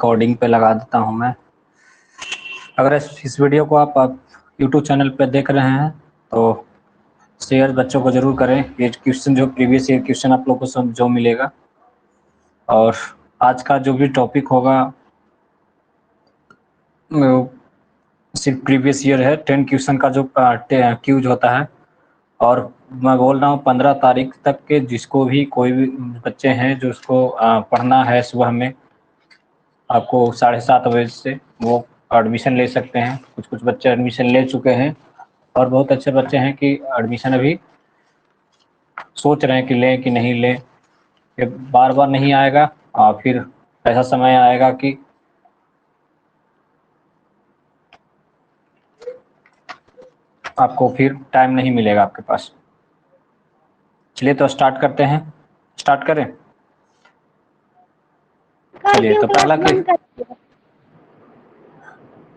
Recording पे लगा देता हूं मैं। अगर इस वीडियो को आप यूट्यूब चैनल पे देख रहे हैं तो शेयर बच्चों को जरूर करें। ये क्वेश्चन जो प्रीवियस ईयर क्वेश्चन आप लोगों को जो मिलेगा, और आज का जो भी टॉपिक होगा सिर्फ प्रीवियस ईयर है। 10 क्वेश्चन का जो क्यूज होता है, और मैं बोल रहा हूँ 15 तारीख तक के जिसको भी कोई भी बच्चे हैं जो उसको पढ़ना है सुबह में, आपको 7:30 बजे से वो एडमिशन ले सकते हैं। कुछ कुछ बच्चे एडमिशन ले चुके हैं और बहुत अच्छे बच्चे हैं कि एडमिशन अभी सोच रहे हैं कि लें कि नहीं लें। ये बार बार नहीं आएगा, और फिर ऐसा समय आएगा कि आपको फिर टाइम नहीं मिलेगा आपके पास। चलिए तो स्टार्ट करते हैं। स्टार्ट करें। चलिए तो पहला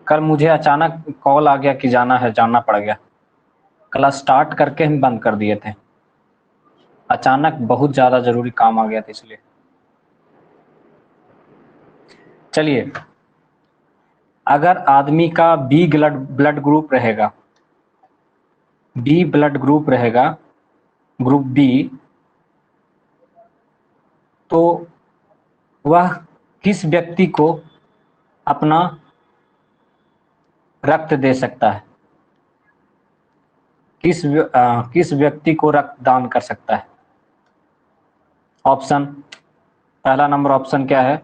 कल मुझे अचानक कॉल आ गया कि जाना पड़ गया। क्लास स्टार्ट करके हम बंद कर दिए थे, अचानक बहुत ज़्यादा ज़रूरी काम आ गया था इसलिए। चलिए, अगर आदमी का बी ब्लड ग्रुप रहेगा, बी ब्लड ग्रुप रहेगा, ग्रुप बी, तो वह किस व्यक्ति को अपना रक्त दे सकता है? किस व्यक्ति को रक्त दान कर सकता है? ऑप्शन, पहला नंबर ऑप्शन क्या है?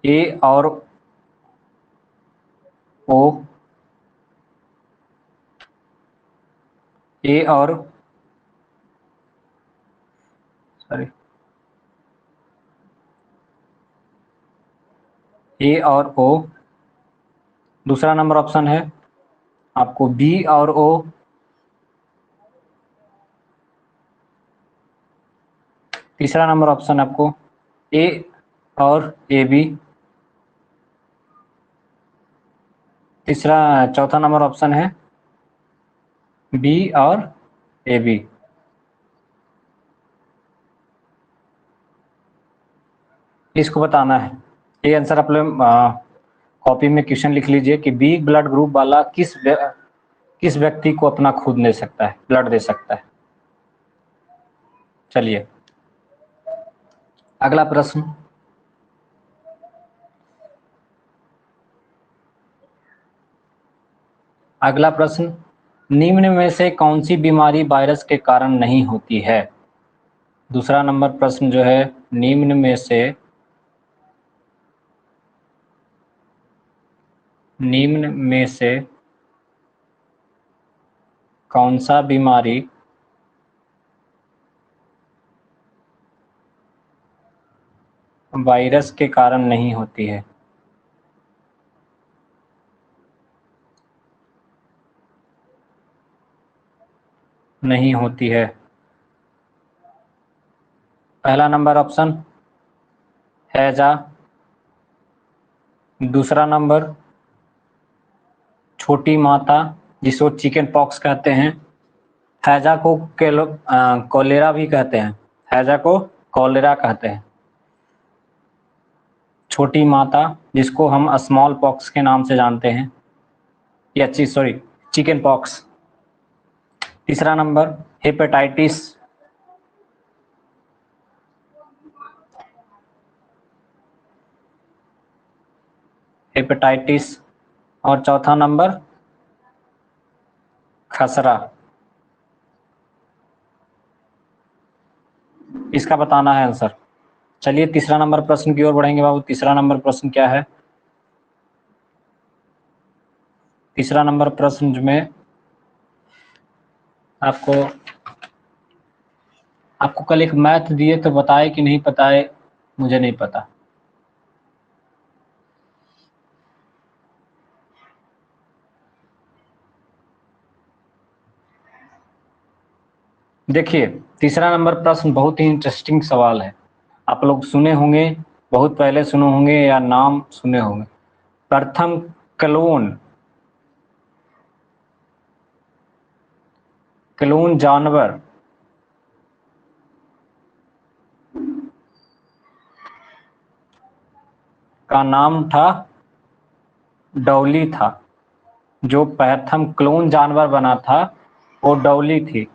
ए और ओ, ए और सॉरी ए और ओ। दूसरा नंबर ऑप्शन है आपको बी और ओ। तीसरा नंबर ऑप्शन आपको ए और ए बी। चौथा नंबर ऑप्शन है बी और ए बी। इसको बताना है। ये आंसर आप लोग कॉपी में क्वेश्चन लिख लीजिए कि बी ब्लड ग्रुप वाला किस व्यक्ति को अपना खून दे सकता है, ब्लड दे सकता है। चलिए अगला प्रश्न। अगला प्रश्न, निम्न में से कौन सी बीमारी वायरस के कारण नहीं होती है? दूसरा नंबर प्रश्न जो है, निम्न में से कौन सा बीमारी वायरस के कारण नहीं होती है? नहीं होती है। पहला नंबर ऑप्शन हैजा, दूसरा नंबर छोटी माता जिसको चिकन पॉक्स कहते हैं, हैजा को कॉलेरा भी कहते हैं, हैजा को कॉलेरा कहते हैं। छोटी माता जिसको हम स्मॉल पॉक्स के नाम से जानते हैं, या सॉरी चिकन पॉक्स। तीसरा नंबर हेपेटाइटिस, हेपेटाइटिस। और चौथा नंबर खसरा। इसका बताना है आंसर। चलिए तीसरा नंबर प्रश्न की ओर बढ़ेंगे बाबू। तीसरा नंबर प्रश्न क्या है? तीसरा नंबर प्रश्न में आपको कल एक मैथ दिए तो बताए कि नहीं बताए, मुझे नहीं पता। देखिए तीसरा नंबर प्रश्न बहुत ही इंटरेस्टिंग सवाल है। आप लोग सुने होंगे, बहुत पहले सुने होंगे या नाम सुने होंगे। प्रथम क्लोन जानवर का नाम था डॉली था। जो पैथम क्लोन जानवर बना था वो डॉली थी।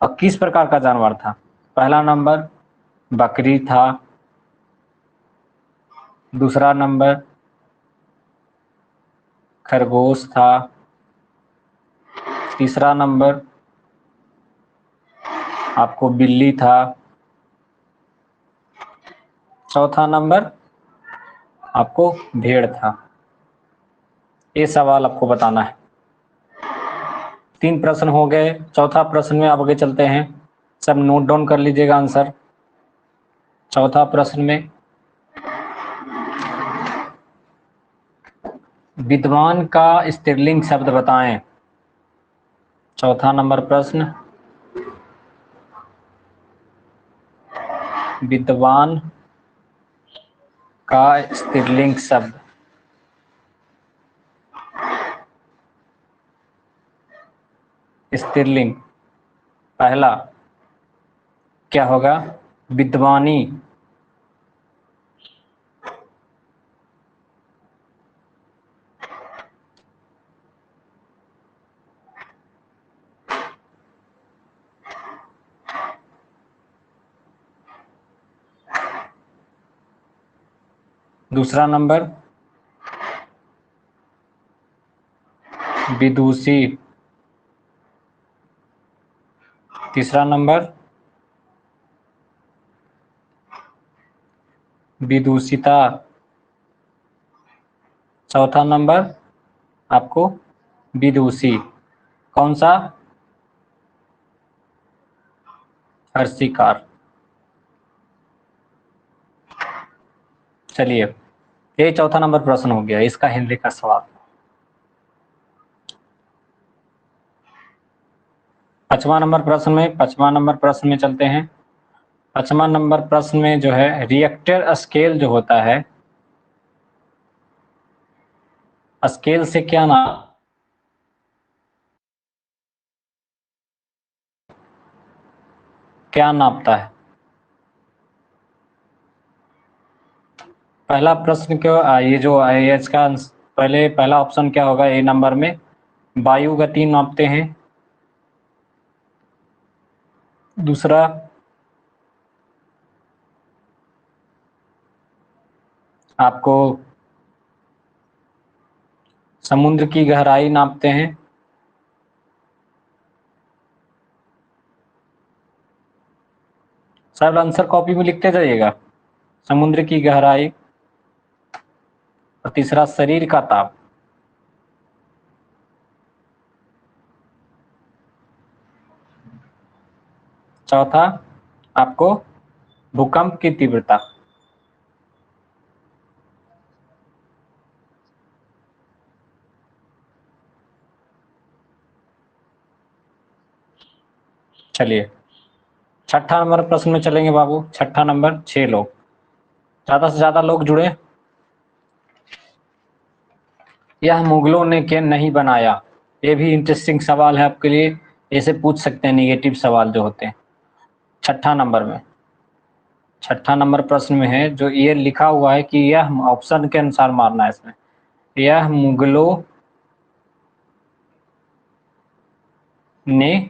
और किस प्रकार का जानवर था? पहला नंबर बकरी था, दूसरा नंबर खरगोश था, तीसरा नंबर आपको बिल्ली था, चौथा नंबर आपको भेड़ था। ये सवाल आपको बताना है। 3 प्रश्न हो गए। चौथा प्रश्न में आगे चलते हैं। सब नोट डाउन कर लीजिएगा आंसर। चौथा प्रश्न में विद्वान का स्त्रीलिंग शब्द बताएं। चौथा नंबर प्रश्न, विद्वान का स्त्रीलिंग शब्द। स्त्रीलिंग पहला क्या होगा? विद्वानी। दूसरा नंबर विदुषी। तीसरा नंबर विदूषिता। चौथा नंबर आपको विदुषी। कौन सा? हर्षिकार। चलिए, ये चौथा नंबर प्रश्न हो गया। इसका हिंदी का सवाल। पांचवा नंबर प्रश्न में चलते हैं। पांचवा नंबर प्रश्न में जो है रिएक्टर स्केल जो होता है, स्केल से क्या नापता है? पहला प्रश्न क्यों ये जो है इसका पहला ऑप्शन क्या होगा? ए नंबर में वायु गति नापते हैं। दूसरा आपको समुद्र की गहराई नापते हैं। सब आंसर कॉपी में लिखते जाइएगा। समुद्र की गहराई, और तीसरा शरीर का ताप। चौथा आपको भूकंप की तीव्रता। चलिए, छठा नंबर प्रश्न में चलेंगे बाबू। छठा नंबर 6 लोग, ज्यादा से ज्यादा लोग जुड़े। यह मुगलों ने क्या नहीं बनाया? ये भी इंटरेस्टिंग सवाल है आपके लिए। ऐसे पूछ सकते हैं निगेटिव सवाल जो होते हैं। छठा नंबर प्रश्न में है जो ये लिखा हुआ है कि यह ऑप्शन के अनुसार मारना है इसमें। यह मुगलों ने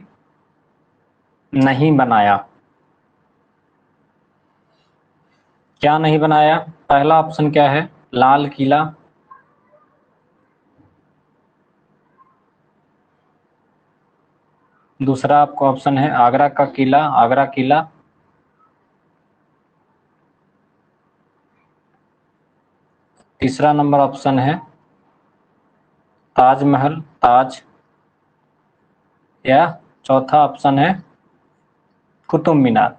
नहीं बनाया। क्या नहीं बनाया? पहला ऑप्शन क्या है? लाल किला। दूसरा आपका ऑप्शन है आगरा का किला, आगरा किला। तीसरा नंबर ऑप्शन है ताजमहल, ताज। या चौथा ऑप्शन है कुतुब मीनार।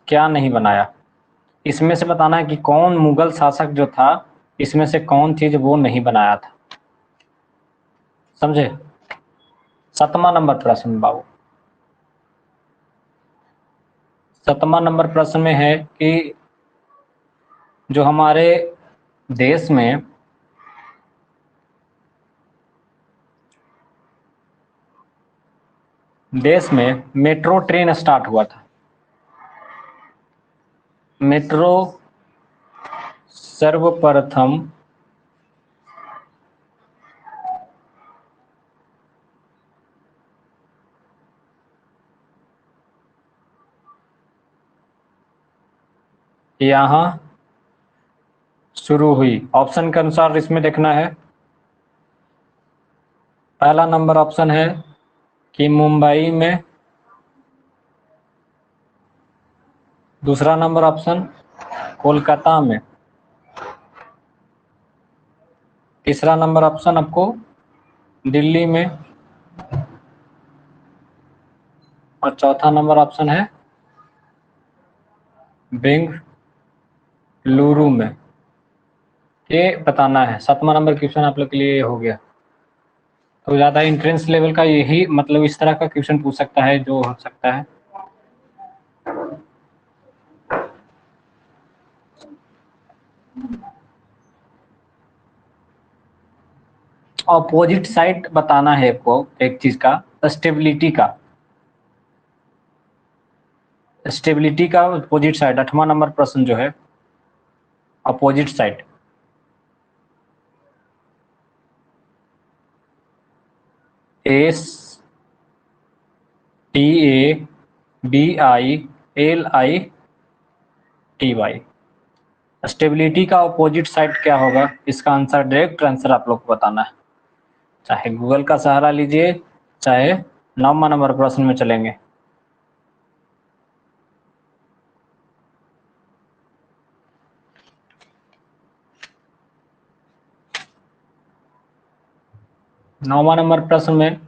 क्या नहीं बनाया? इसमें से बताना है कि कौन मुगल शासक जो था, इसमें से कौन चीज वो नहीं बनाया था। समझे? 7वां नंबर प्रश्न बाबू। 7वां नंबर प्रश्न में है कि जो हमारे देश में देश में मेट्रो ट्रेन स्टार्ट हुआ था? मेट्रो सर्वप्रथम यहाँ शुरू हुई? ऑप्शन के अनुसार इसमें देखना है। पहला नंबर ऑप्शन है कि मुंबई में, दूसरा नंबर ऑप्शन कोलकाता में, तीसरा नंबर ऑप्शन आपको दिल्ली में, और चौथा नंबर ऑप्शन है बेंगलुरु में। ये बताना है। 7वां नंबर क्वेश्चन आप लोग के लिए हो गया। तो ज़्यादा इंट्रेंस लेवल का यही मतलब इस तरह का क्वेश्चन पूछ सकता है जो हो सकता है। ऑपोजिट साइड बताना है आपको एक चीज का, स्टेबिलिटी का। स्टेबिलिटी का अपोजिट साइड 8वां नंबर प्रश्न जो है, opposite side. S T A B I L I T Y. Stability का अपोजिट साइड क्या होगा? इसका आंसर, डायरेक्ट आंसर आप लोग को बताना है। चाहे गूगल का सहारा लीजिए, चाहे 9वां नंबर प्रश्न में चलेंगे। नौवां नंबर प्रश्न में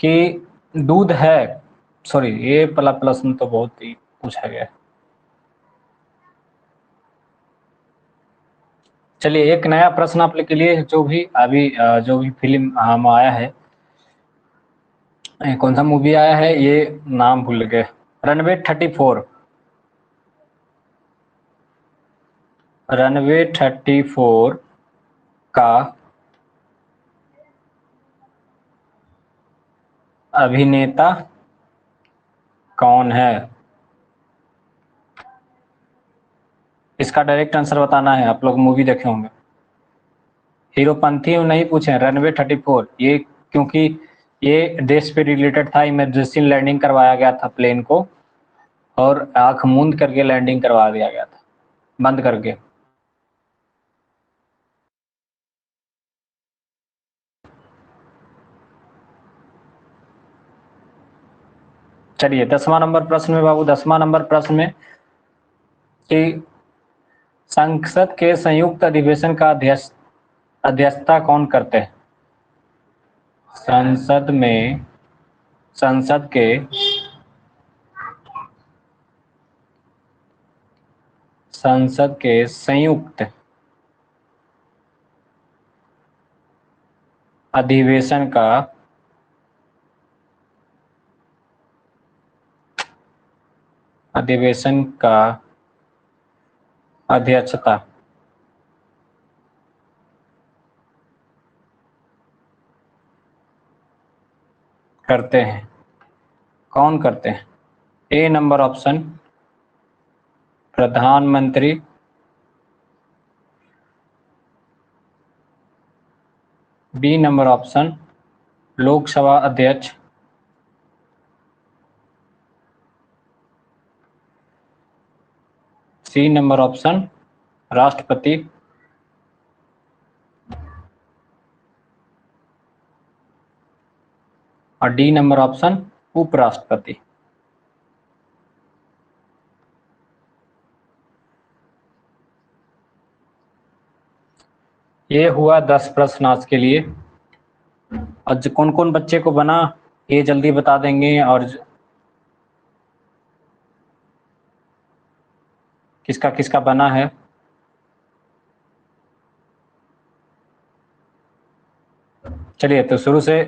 कि दूध है, सॉरी ये वाला प्रश्न तो बहुत ही पूछा गया है। चलिए एक नया प्रश्न आप लोग के लिए, जो भी अभी जो भी फिल्म हम आया है, कौन सा मूवी आया है ये नाम भूल गए। रनवे 34, रनवे 34 का अभिनेता कौन है? इसका डायरेक्ट आंसर बताना है। आप लोग मूवी देखे होंगे। हीरोपंथी नहीं पूछे, रनवे 34 ये, क्योंकि ये देश पे रिलेटेड था। इमरजेंसी लैंडिंग करवाया गया था प्लेन को, और आंख मूंद करके लैंडिंग करवा दिया गया था, बंद करके। चलिए 10वां नंबर प्रश्न में बाबू, 10वां नंबर प्रश्न में कि संसद के संयुक्त अधिवेशन का अध्यक्षता कौन करते हैं? संसद में, संसद के संसद के संयुक्त अधिवेशन का अध्यक्षता करते हैं? कौन करते हैं? ए नंबर ऑप्शन प्रधानमंत्री, बी नंबर ऑप्शन लोकसभा अध्यक्ष, सी नंबर ऑप्शन राष्ट्रपति, और डी नंबर ऑप्शन उपराष्ट्रपति। ये हुआ 10 प्रश्न आज के लिए। आज कौन कौन बच्चे को बना ये जल्दी बता देंगे, और किसका किसका बना है। चलिए तो शुरू से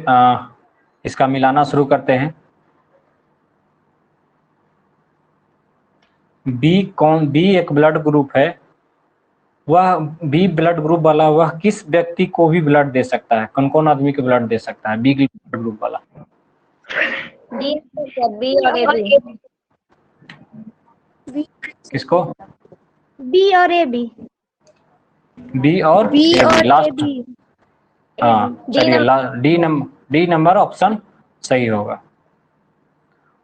इसका मिलाना शुरू करते हैं। बी एक ब्लड ग्रुप है वह बी ब्लड ग्रुप वाला वह किस व्यक्ति को भी ब्लड दे सकता है? कौन कौन आदमी को ब्लड दे सकता है बी ब्लड ग्रुप वाला? डी बी और ए बी। किसको? बी और ए बी। बी और बी ए और बी लास्ट। हाँ चलिए डी नंबर ऑप्शन सही होगा।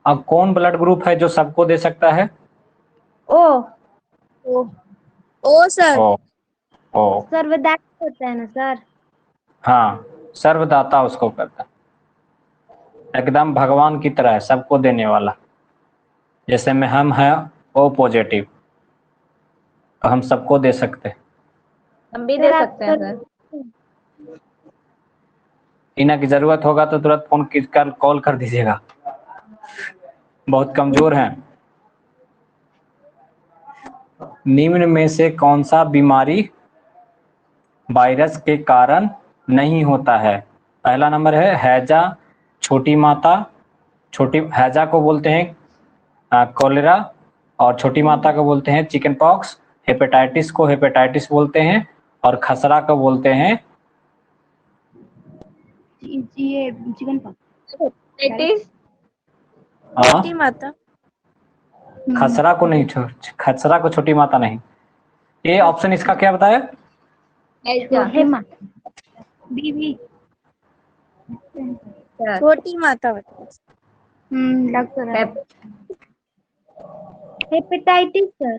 अब कौन ब्लड ग्रुप है जो सबको दे सकता है? ओ ओ सर। ओ ओ सर्वदाता होता है ना सर? हाँ, सर्वदाता उसको करता है, एकदम भगवान की तरह है, सबको देने वाला। जैसे में हम हैं ओ पॉजिटिव, तो हम सबको दे सकते हैं। हम भी दे सकते हैं सर। इना की जरूरत होगा तो तुरंत फोन कर कॉल कर दीजिएगा, बहुत कमजोर हैं। निम्न में से कौन सा बीमारी वायरस के कारण नहीं होता है? पहला नंबर है हैजा, छोटी माता, छोटी हैजा को बोलते हैं कोलेरा, और छोटी माता को बोलते हैं चिकन पॉक्स, हेपेटाइटिस को हेपेटाइटिस बोलते हैं, और खसरा को बोलते हैं चिकन पॉक्स। छोटी माता। खसरा को नहीं, खसरा को छोटी माता नहीं। ये ऑप्शन इसका क्या बताया? छोटी माता। लग तो रहा है हेपेटाइटिस सर।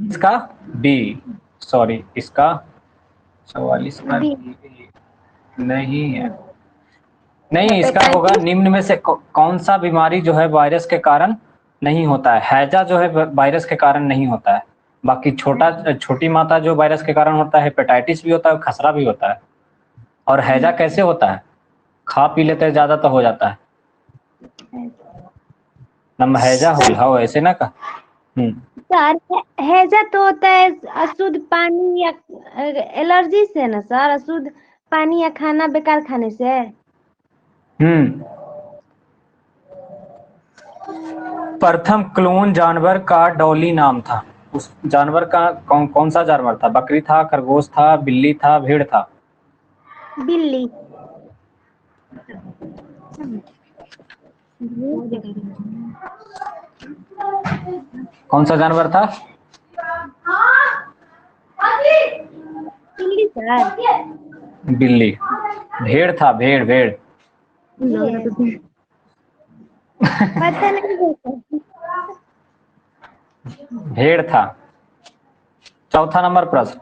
इसका बी, सॉरी इसका 44 का नहीं है, नहीं इसका होगा निम्न में से कौन सा बीमारी जो है वायरस के कारण नहीं होता है? हैजा जो है वायरस के कारण नहीं होता है, बाकी छोटी माता जो वायरस के कारण होता है, हेपेटाइटिस भी होता है, खसरा भी होता है। और हैजा कैसे होता है? खा पी लेते हैं ज्यादा तो हो जाता है, नम हैजा हो ऐसे ना का। सर हैजा तो होता है अशुद्ध पानी या एलर्जी से ना सर? अशुद्ध पानी या खाना बेकार खाने से। प्रथम क्लोन जानवर का डॉली नाम था, उस जानवर का कौन सा जानवर था? बकरी था, खरगोश था, बिल्ली था, भेड़ था? बिल्ली। कौन सा जानवर था? बिल्ली सर। बिल्ली। भेड़ था, भेड़ भेड़। पता नहीं भेड़ था। चौथा नंबर प्रश्न,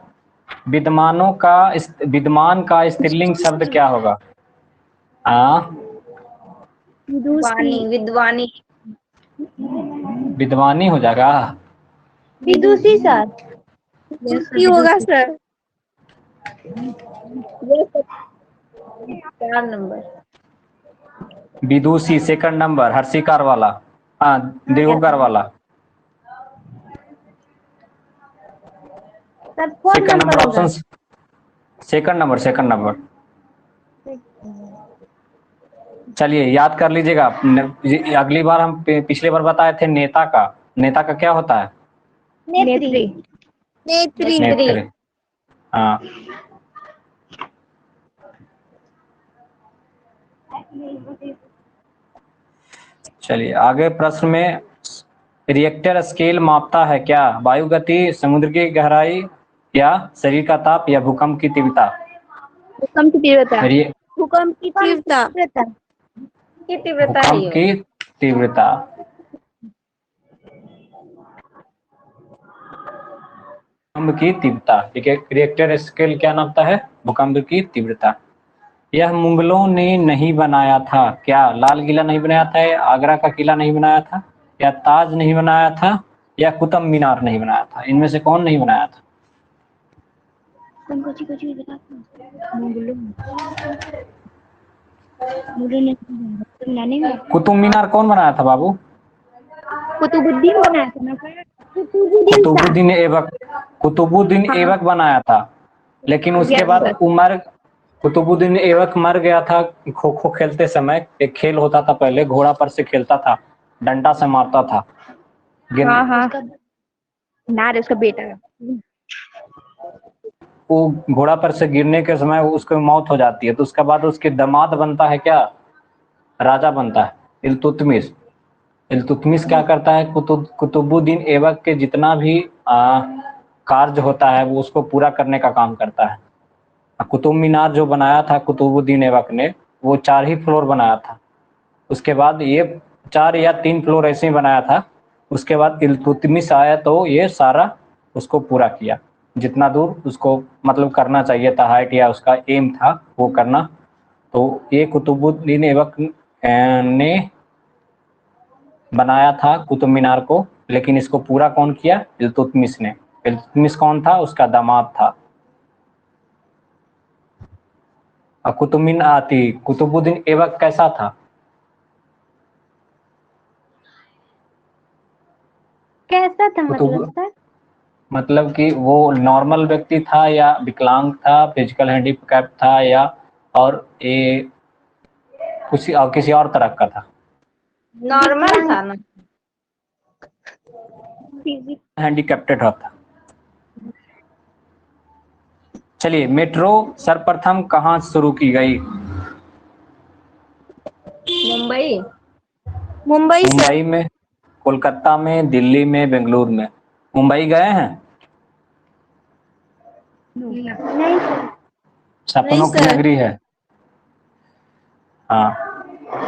विद्वान का स्त्रीलिंग शब्द क्या होगा? विद्वानी। विद्वानी हो जाएगा। विदुषी सर। विदुषी होगा सर। 4 नंबर विदुषी। सेकंड नंबर हर्षिकार वाला, हाँ दीर्घोकार वाला। Second number option, second number. चलिए याद कर लीजिएगा, अगली बार हम पिछले बार बताए थे नेता का क्या होता है? नेत्री। हाँ चलिए आगे प्रश्न में, रिएक्टर स्केल मापता है क्या? वायु गति, समुद्र की गहराई, या शरीर का ताप, या भूकंप की तीव्रता? भूकंप की तीव्रता। भूकंप की तीव्रता। भूकंप की तीव्रता, रिएक्टर स्केल क्या नापता है? भूकंप की तीव्रता। यह मुगलों ने नहीं बनाया था क्या? लाल किला नहीं बनाया था, आगरा का किला नहीं बनाया था, या ताज नहीं बनाया था, या कुतुब मीनार नहीं बनाया था? इनमें से कौन नहीं बनाया था? कुतुब मीनार कौन बनाया था बाबू? कुतुबुद्दीन बनाया था ना। कुतुबुद्दीन ऐबक बनाया था, लेकिन उसके बाद कुतुबुद्दीन ऐबक मर गया था। खो खो खेलते समय, एक खेल होता था पहले, घोड़ा पर से खेलता था, डंडा से मारता था। मीनार है उसका बेटा। वो घोड़ा पर से गिरने के समय उसकी मौत हो जाती है, तो उसके बाद उसके दामाद बनता है क्या, राजा बनता है इल्तुतमिश। इल्तुतमिश क्या करता है, कुतुबुद्दीन ऐबक के जितना भी कार्य होता है वो उसको पूरा करने का काम करता है। कुतुब मीनार जो बनाया था कुतुबुद्दीन ऐबक ने, वो 4 ही फ्लोर बनाया था। उसके बाद ये 4 या 3 फ्लोर ऐसे ही बनाया था। उसके बाद इल्तुतमिश आया तो ये सारा उसको पूरा किया, जितना दूर उसको मतलब करना चाहिए था, हाइट या उसका एम था वो करना। तो ये कुतुबुद्दीन ऐबक ने बनाया था कुतुब मीनार को, लेकिन इसको पूरा कौन किया, इल्तुतमिश ने। इल्तुतमिश कौन था, उसका दामाद था। कुतुबुद्दीन ऐबक कैसा था, कैसा था मतलब कुतुब सर? मतलब कि वो नॉर्मल व्यक्ति था या विकलांग था, फिजिकल हैंडीकैप था, या और ये किसी और तरह का था, नॉर्मल था ना। हैंडीकैप्टेड था। चलिए, मेट्रो सर्वप्रथम कहाँ शुरू की गई, मुंबई। मुंबई सर। मुंबई में, कोलकाता में, दिल्ली में, बेंगलुरु में। मुंबई गए हैं, नहीं सर। सपनों की नगरी है। हाँ,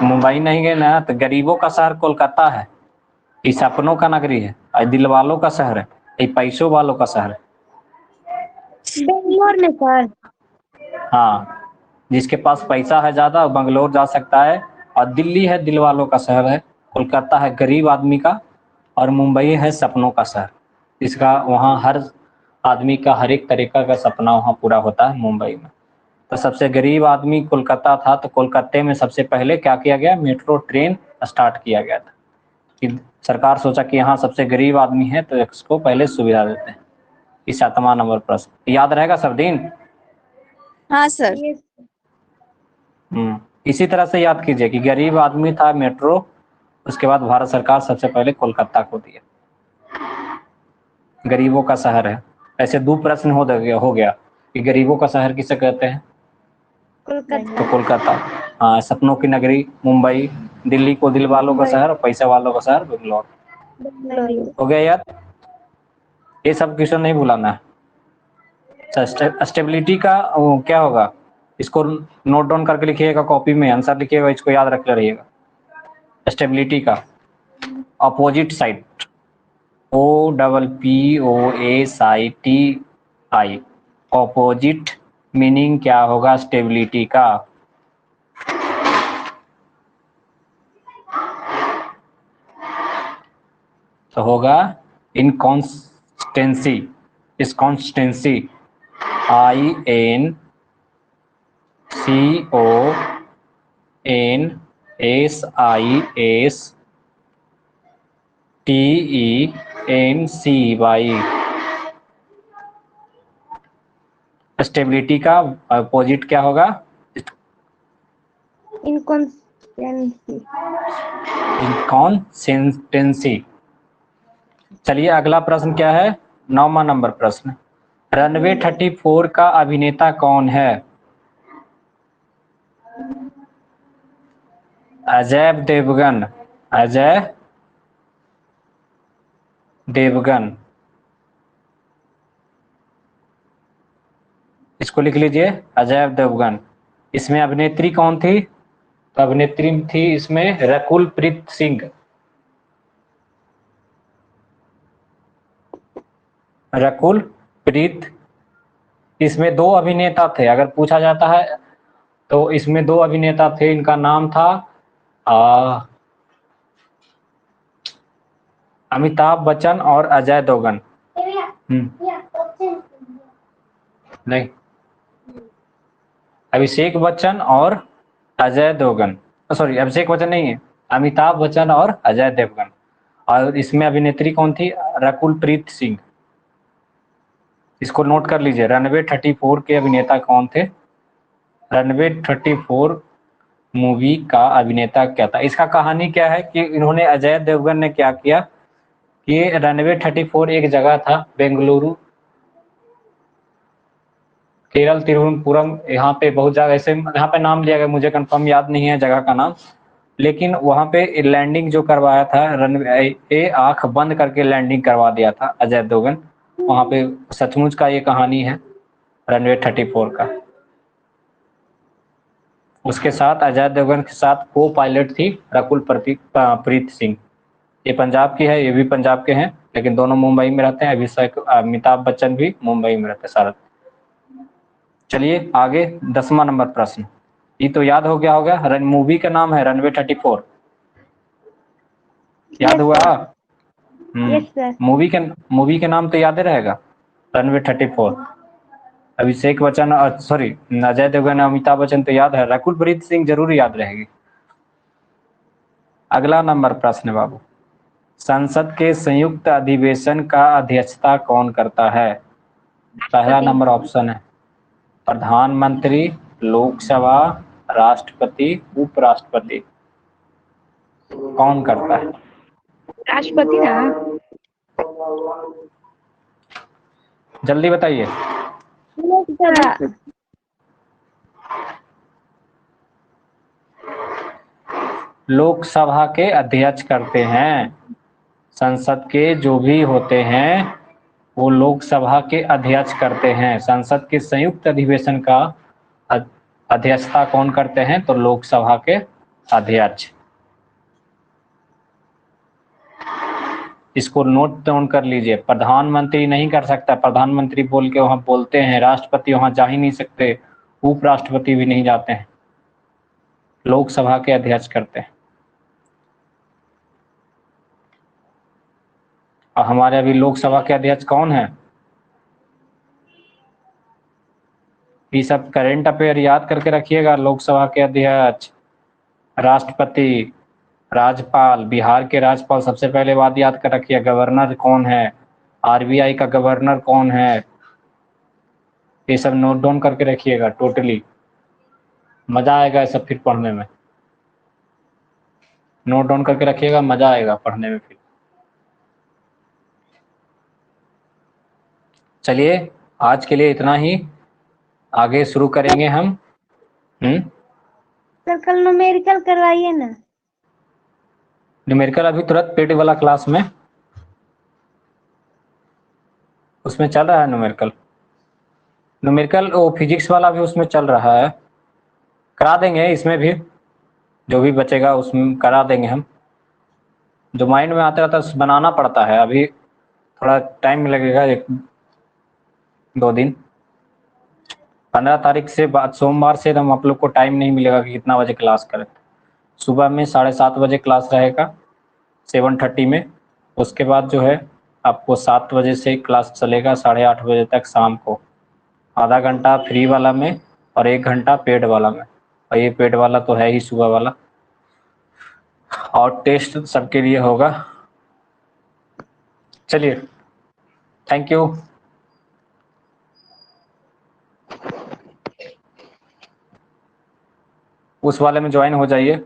मुंबई नहीं गए ना, तो गरीबों का शहर कोलकाता है, ये सपनों का नगरी है, ये दिल वालों का शहर है, ये पैसों वालों का शहर है। बेंगलोर में सर। हाँ, जिसके पास पैसा है ज्यादा वो बंगलोर जा सकता है, और दिल्ली है दिल वालों का शहर है, कोलकाता है गरीब आदमी का, और मुंबई है सपनों का शहर। इसका वहाँ हर आदमी का हर एक तरीका का सपना वहाँ पूरा होता है मुंबई में। तो सबसे गरीब आदमी कोलकाता था, तो कोलकाता में सबसे पहले क्या किया गया, मेट्रो ट्रेन स्टार्ट किया गया था। कि सरकार सोचा कि यहाँ सबसे गरीब आदमी है तो इसको पहले सुविधा देते हैं। ये 7वां नंबर प्रश्न याद रहेगा सब दिन। हाँ सर। इसी तरह से याद कीजिए कि गरीब आदमी था मेट्रो, उसके बाद भारत सरकार सबसे पहले कोलकाता को दिया, गरीबों का शहर है। ऐसे 2 प्रश्न हो गया कि गरीबों का शहर किसे कहते हैं, कोलकाता। तो कोलकाता। हाँ, सपनों की नगरी मुंबई, दिल्ली को दिल वालों का शहर और पैसे वालों का शहर बेंगलोर। हो गया याद, ये सब क्वेश्चन नहीं भुलाना है। स्टेबिलिटी का क्या होगा, इसको नोट डाउन करके लिखिएगा, कॉपी में आंसर लिखिएगा, इसको याद रखते रहिएगा। स्टेबिलिटी का opposite side, OPPOSITI, opposite meaning क्या होगा स्टेबिलिटी का, तो होगा इनकॉन्स्टेंसी। इनकॉन्स्टेंसी INCONSISTENCY। स्टेबिलिटी का अपोजिट क्या होगा, इनकॉन्सिस्टेंसी। इनकॉन्सिस्टेंसी। चलिए अगला प्रश्न क्या है, 9वां नंबर प्रश्न, रनवे 34 का अभिनेता कौन है, अजय देवगन, अजय देवगन, इसको लिख लीजिए, अजय देवगन। इसमें अभिनेत्री कौन थी, तो अभिनेत्री थी इसमें रकुल प्रीत सिंह। रकुल प्रीत, इसमें 2 अभिनेता थे, अगर पूछा जाता है तो इसमें 2 अभिनेता थे, इनका नाम था अमिताभ बच्चन और अजय देवगन। नहीं, अभिषेक बच्चन और अजय देवगन, सॉरी अभिषेक बच्चन नहीं है, अमिताभ बच्चन और अजय देवगन। और इसमें अभिनेत्री कौन थी, रकुल प्रीत सिंह। इसको नोट कर लीजिए, रनवे 34 के अभिनेता कौन थे, रनवे 34 मूवी का अभिनेता क्या था। इसका कहानी क्या है कि इन्होंने, अजय देवगन ने क्या किया ये रनवे 34 एक जगह था बेंगलुरु, केरल तिरुवनंतपुरम, यहाँ पे बहुत जगह ऐसे यहाँ पे नाम लिया गया, मुझे कंफर्म याद नहीं है जगह का नाम, लेकिन वहाँ पे लैंडिंग जो करवाया था रनवे आंख बंद करके लैंडिंग करवा दिया था अजय देवगन। वहाँ पे सचमुच का ये कहानी है रनवे 34 का। उसके साथ अजय देवगन के साथ को पायलट थी रकुल प्रीत सिंह। ये पंजाब की है, ये भी पंजाब के हैं, लेकिन दोनों मुंबई में रहते हैं। अमिताभ बच्चन भी मुंबई में रहते हैं सारा। चलिए आगे 10वां नंबर प्रश्न, ये तो याद हो गया होगा, रन मूवी का नाम है रनवे 34, याद हुआ? Yes sir. मूवी के नाम तो याद ही रहेगा, रनवे 34। अभिषेक बच्चन और सॉरी अजय देवगन अमिताभ बच्चन तो याद है, रकुल प्रीत सिंह जरूर याद रहेगी। अगला नंबर प्रश्न है बाबू, संसद के संयुक्त अधिवेशन का अध्यक्षता कौन करता है? पहला नंबर ऑप्शन है प्रधानमंत्री, लोकसभा, राष्ट्रपति, उपराष्ट्रपति। कौन करता है? राष्ट्रपति ना। जल्दी बताइए। लोकसभा। लोकसभा के अध्यक्ष करते हैं, संसद के जो भी होते हैं वो लोकसभा के अध्यक्ष करते हैं। संसद के संयुक्त अधिवेशन का अध्यक्षता कौन करते हैं? तो लोकसभा के अध्यक्ष। इसको नोट डाउन कर लीजिए, प्रधानमंत्री नहीं कर सकता, प्रधानमंत्री बोल के वहां बोलते हैं, राष्ट्रपति वहां जा ही नहीं सकते, उपराष्ट्रपति भी नहीं जाते हैं, लोकसभा के अध्यक्ष करते हैं। और हमारे अभी लोकसभा के अध्यक्ष कौन है? ये सब करंट अफेयर याद करके रखिएगा। लोकसभा के अध्यक्ष, राष्ट्रपति, राज्यपाल, बिहार के राज्यपाल सबसे पहले बात याद कर रखिए, गवर्नर कौन है, आरबीआई का गवर्नर कौन है, ये सब नोट डाउन करके रखिएगा। टोटली मजा आएगा ये सब फिर पढ़ने में, नोट डाउन करके रखिएगा, मजा आएगा पढ़ने में फिर। चलिए आज के लिए इतना ही, आगे शुरू करेंगे हम। सर कल न्यूमेरिकल करवाइए ना। न्यूमेरिकल अभी तुरंत पेड वाला क्लास में उसमें चल रहा है न्यूमेरिकल। न्यूमेरिकल वो फिजिक्स वाला भी उसमें चल रहा है, करा देंगे इसमें भी, जो भी बचेगा उसमें करा देंगे हम। जो माइंड में आता रहता है बनाना पड़ता है, अभी थोड़ा टाइम लगेगा, 1-2 दिन। 15 तारीख से बाद सोमवार से हम आप लोग को टाइम नहीं मिलेगा कि कितना बजे क्लास करें। सुबह में 7:30 बजे क्लास रहेगा 7:30 में, उसके बाद जो है आपको 7 बजे से क्लास चलेगा 8:30 बजे तक शाम को, आधा घंटा फ्री वाला में और 1 घंटा पेड वाला में, और ये पेड वाला तो है ही सुबह वाला। और टेस्ट सबके लिए होगा। चलिए थैंक यू। उस वाले में ज्वाइन हो जाइए।